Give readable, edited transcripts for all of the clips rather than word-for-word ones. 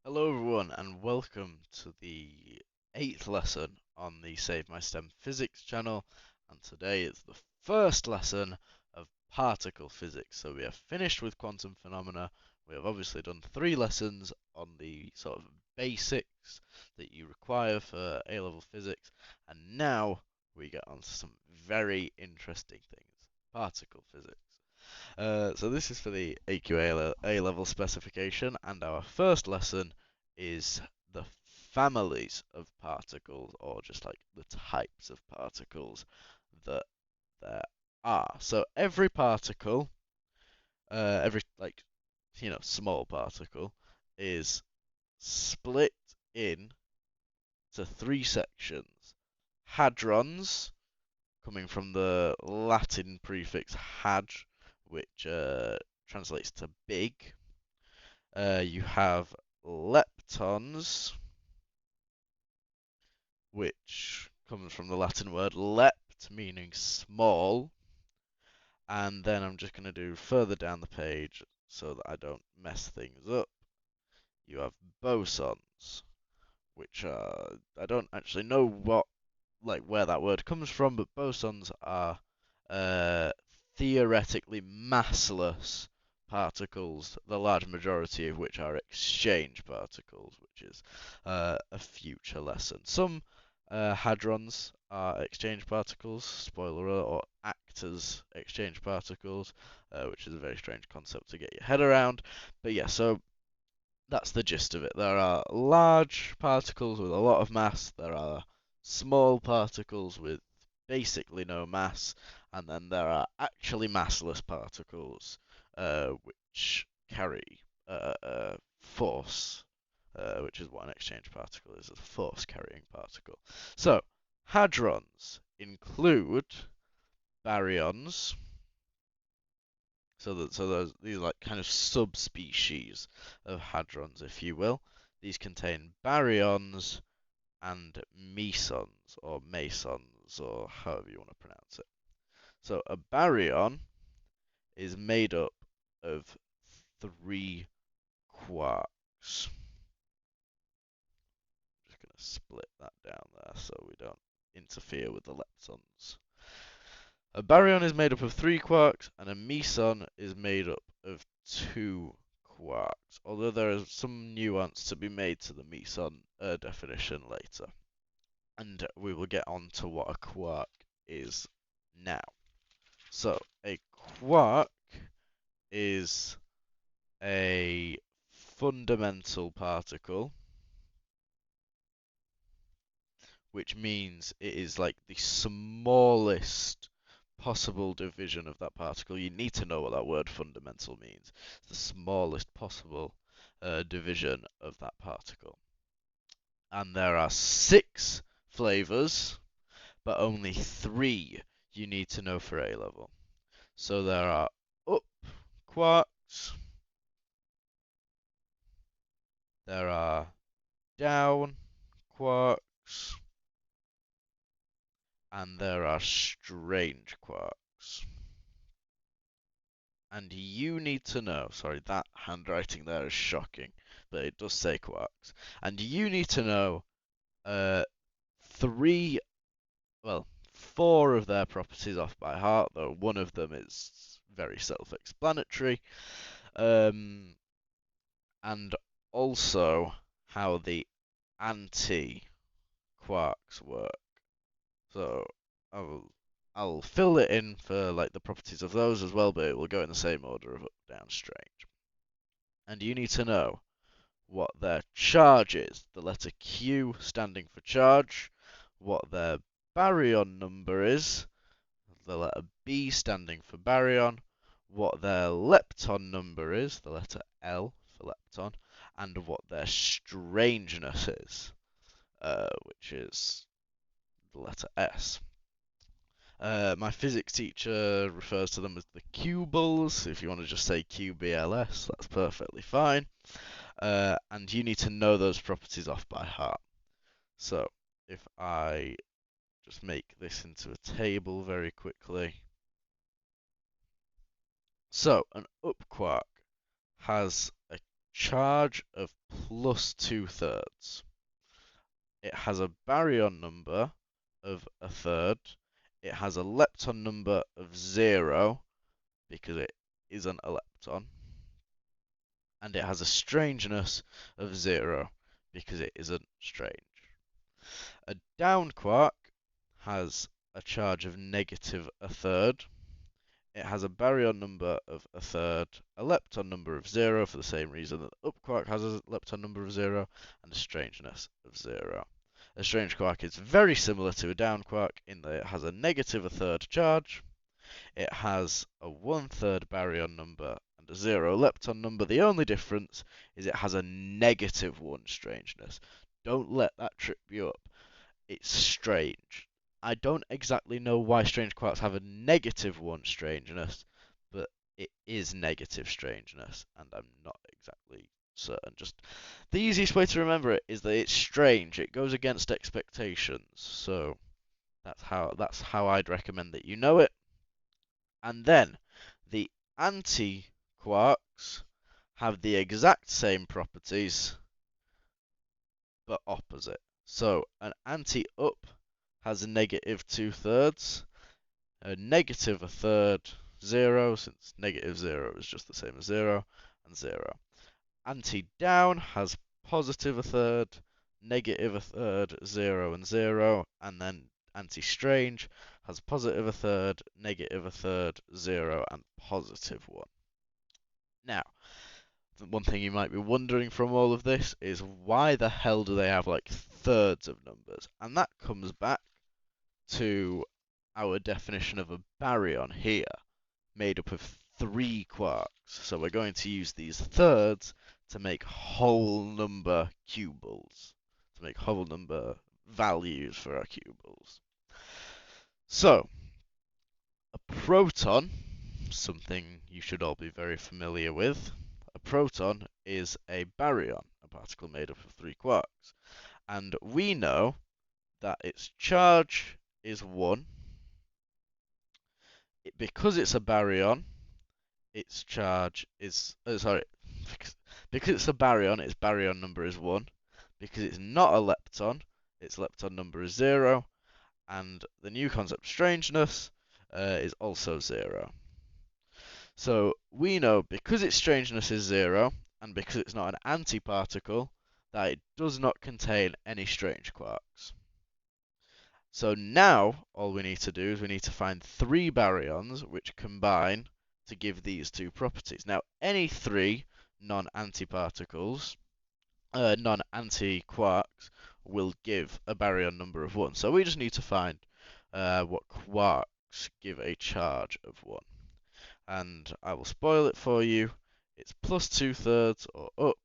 Hello everyone and welcome to the 8th lesson on the Save My STEM Physics channel, and today is the first lesson of particle physics. So we have finished with quantum phenomena. We have obviously done 3 lessons on the sort of basics that you require for A-level physics, and now we get on to some very interesting things, particle physics. So this is for the AQA A-level specification, and our first lesson is the families of particles, or just like the types of particles that there are. So every particle, every small particle, is split in to 3 sections: hadrons, coming from the Latin prefix had, which translates to big. You have leptons, which comes from the Latin word lept, meaning small. And then I'm just going to do further down the page so that I don't mess things up. You have bosons, which are, I don't actually know where that word comes from, but bosons are uh, theoretically massless particles, the large majority of which are exchange particles, which is a future lesson. Some hadrons are exchange particles, spoiler alert, or act as exchange particles, which is a very strange concept to get your head around. But yeah, so that's the gist of it. There are large particles with a lot of mass, there are small particles with basically no mass, and then there are actually massless particles which carry force, which is what an exchange particle is, a force carrying particle. So, hadrons include baryons. So these are like kind of subspecies of hadrons, if you will. These contain baryons and mesons, or mesons, or however you want to pronounce it. So a baryon is made up of 3 quarks. I'm just going to split that down there so we don't interfere with the leptons. A baryon is made up of 3 quarks, and a meson is made up of 2 quarks, although there is some nuance to be made to the meson definition later. And we will get on to what a quark is now. So, a quark is a fundamental particle, which means it is like the smallest possible division of that particle. You need to know what that word fundamental means. It's the smallest possible division of that particle. And there are 6 flavors, but only 3 you need to know for A-level. So there are up quarks, there are down quarks, and there are strange quarks. And you need to know, sorry, that handwriting there is shocking, but it does say quarks. And you need to know uh, 3, well, 4 of their properties off by heart, though one of them is very self-explanatory. And also how the anti-quarks work. So I'll fill it in for like the properties of those as well, but it will go in the same order of up, down, strange. And you need to know what their charge is, the letter Q standing for charge, what their baryon number is, the letter B standing for baryon, what their lepton number is, the letter L for lepton, and what their strangeness is, which is the letter S. My physics teacher refers to them as the cubles. If you want to just say QBLS, that's perfectly fine. And you need to know those properties off by heart. So if I just make this into a table very quickly. So an up quark has a charge of plus 2/3. It has a baryon number of 1/3. It has a lepton number of 0 because it isn't a lepton. And it has a strangeness of 0 because it isn't strange. A down quark has a charge of negative 1/3. It has a baryon number of 1/3, a lepton number of 0 for the same reason that the up quark has a lepton number of 0, and a strangeness of 0. A strange quark is very similar to a down quark in that it has a negative 1/3 charge, it has a 1/3 baryon number and a 0 lepton number. The only difference is it has a negative 1 strangeness. Don't let that trip you up. It's strange. I don't exactly know why strange quarks have a negative 1 strangeness, but it is negative strangeness, and I'm not exactly certain. Just the easiest way to remember it is that it's strange. It goes against expectations. So that's how I'd recommend that you know it. And then the anti-quarks have the exact same properties, but opposite. So an anti-up has a negative 2/3, a negative 1/3, 0, since negative 0 is just the same as 0, and 0. Anti-down has positive 1/3, negative 1/3, 0, and 0, and then anti-strange has positive 1/3, negative 1/3, 0, and positive 1. Now, one thing you might be wondering from all of this is why the hell do they have like thirds of numbers? And that comes back to our definition of a baryon here, made up of 3 quarks. So we're going to use these thirds to make whole number cubials, to make whole number values for our cubials. So, a proton, something you should all be very familiar with, a proton is a baryon, a particle made up of 3 quarks. And we know that its charge is 1. Because it's a baryon, its charge is, because it's a baryon, its baryon number is 1. Because it's not a lepton, its lepton number is 0. And the new concept, strangeness, is also 0. So we know because its strangeness is 0, and because it's not an antiparticle, that it does not contain any strange quarks. So now all we need to do is we need to find 3 baryons which combine to give these 2 properties. Now any 3 non-antiparticles, non-anti-quarks will give a baryon number of 1. So we just need to find what quarks give a charge of 1. And I will spoil it for you. It's plus 2/3 or up,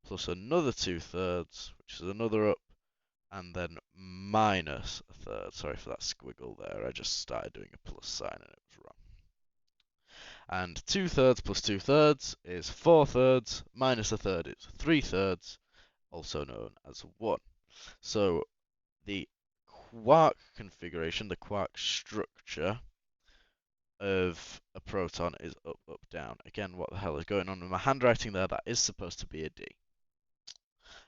plus another 2/3, which is another up, and then minus 1/3. Sorry for that squiggle there. I just started doing a plus sign and it was wrong. And 2/3 plus 2/3 is 4/3, minus 1/3 is 3/3, also known as 1. So the quark configuration, the quark structure of a proton is up, up, down. Again, what the hell is going on with my handwriting there? That is supposed to be a D.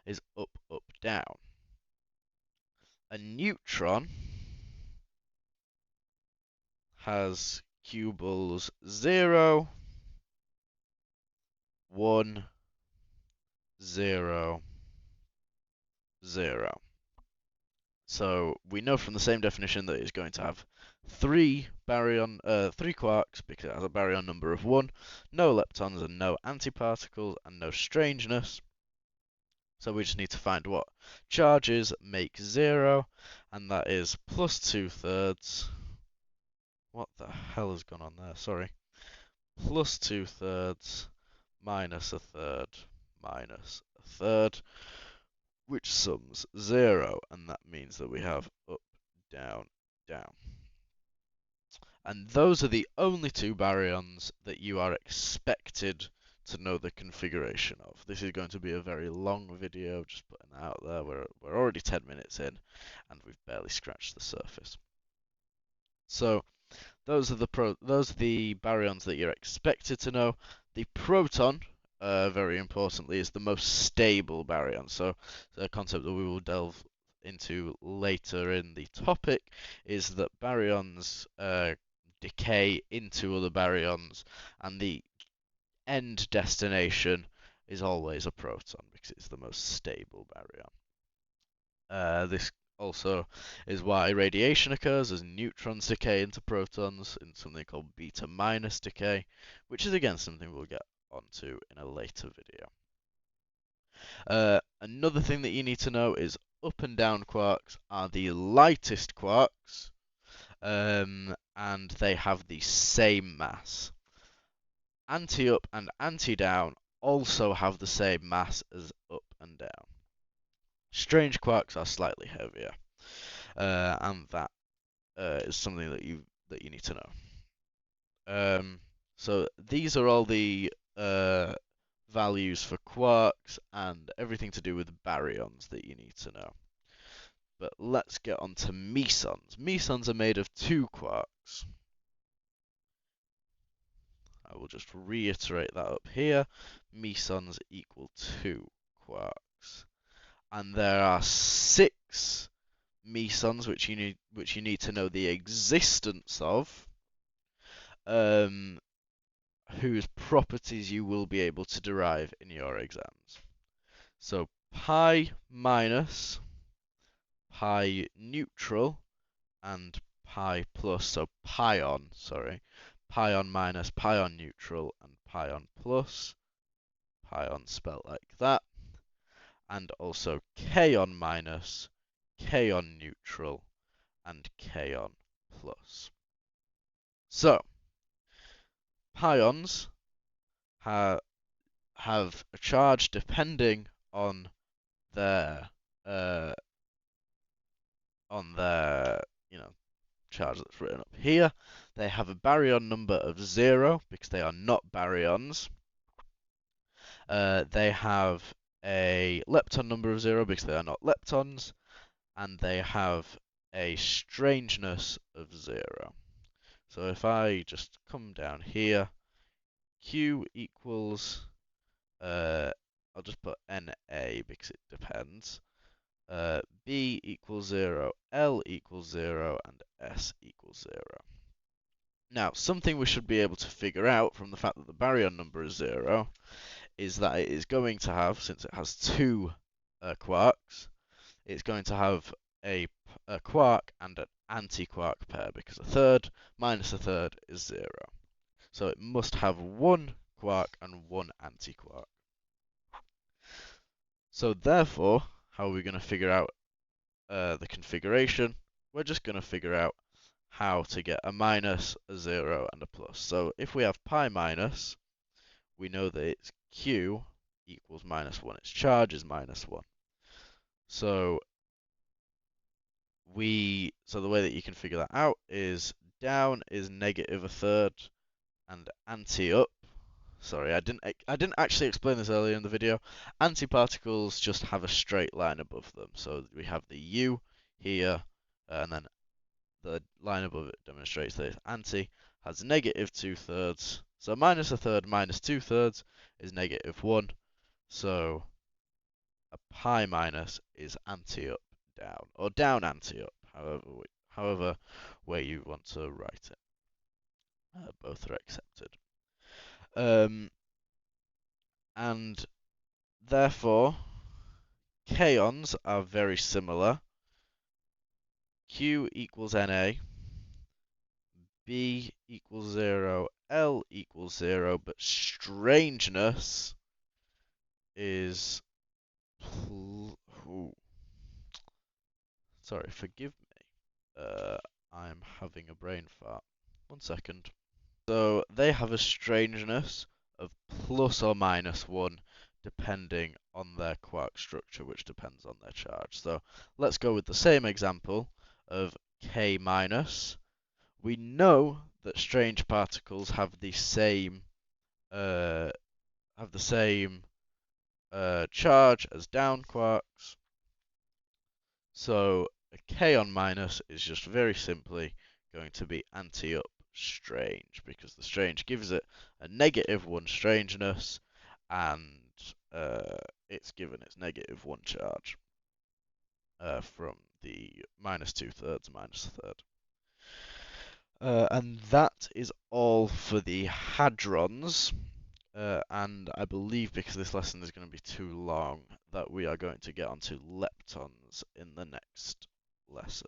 Is up, up, down. A neutron has cubials 0, 1, 0, 0. So we know from the same definition that it's going to have 3 quarks because it has a baryon number of 1, no leptons and no antiparticles and no strangeness. So we just need to find what charges make 0, and that is plus 2/3. What the hell has gone on there? Sorry. Plus 2/3 minus 1/3 minus 1/3, which sums 0, and that means that we have up, down, down. And those are the only 2 baryons that you are expected to know the configuration of. This is going to be a very long video, just putting that out there. We're already 10 minutes in, and we've barely scratched the surface. So those are the baryons that you're expected to know. The proton very importantly, is the most stable baryon. So the concept that we will delve into later in the topic is that baryons decay into other baryons, and the end destination is always a proton because it's the most stable baryon. This also is why radiation occurs, as neutrons decay into protons in something called beta minus decay, which is again something we'll get onto in a later video. Another thing that you need to know is up and down quarks are the lightest quarks, and they have the same mass. Anti-up and anti-down also have the same mass as up and down. Strange quarks are slightly heavier, and that is something that you need to know. So these are all the values for quarks and everything to do with baryons that you need to know. But let's get on to mesons. Mesons are made of two quarks. I will just reiterate that up here. Mesons equal 2 quarks. And there are 6 mesons which you need to know the existence of, whose properties you will be able to derive in your exams. So pi minus, pi neutral, and pi plus, so pion, sorry, pion minus, pion neutral, and pion plus, pion spelt like that, and also kaon minus, kaon neutral, and kaon plus. So, pions have a charge depending on their charge that's written up here. They have a baryon number of 0 because they are not baryons. They have a lepton number of 0 because they are not leptons, and they have a strangeness of 0. So if I just come down here, Q equals, I'll just put NA because it depends. B equals 0, L equals 0, and S equals 0. Now, something we should be able to figure out from the fact that the baryon number is 0 is that it is going to have, since it has 2 quarks, it's going to have a quark and an anti-quark pair, because a third minus a third is 0. So it must have 1 quark and 1 anti-quark. So therefore, how are we going to figure out the configuration? We're just going to figure out how to get a minus, a 0, and a plus. So if we have pi minus, we know that its Q equals minus 1. Its charge is minus 1. So the way that you can figure that out is down is negative a third, and anti-up. Sorry, I didn't actually explain this earlier in the video. Antiparticles just have a straight line above them. So we have the U here, and then the line above it demonstrates that anti has negative 2/3. So minus a third minus 2/3 is negative 1. So a pi minus is anti-up down, or down anti-up, however way you want to write it. Both are accepted. And therefore, kaons are very similar. Q equals Na, B equals 0, L equals 0, but strangeness is... Sorry, forgive me. I'm having a brain fart. 1 second. So they have a strangeness of plus or minus 1, depending on their quark structure, which depends on their charge. So let's go with the same example of K minus. We know that strange particles have the same charge as down quarks. So a kaon minus is just very simply going to be anti-up strange, because the strange gives it a negative 1 strangeness, and it's given its negative 1 charge from the -2/3 -1/3. And that is all for the hadrons. And I believe because this lesson is going to be too long, that we are going to get onto leptons in the next lesson.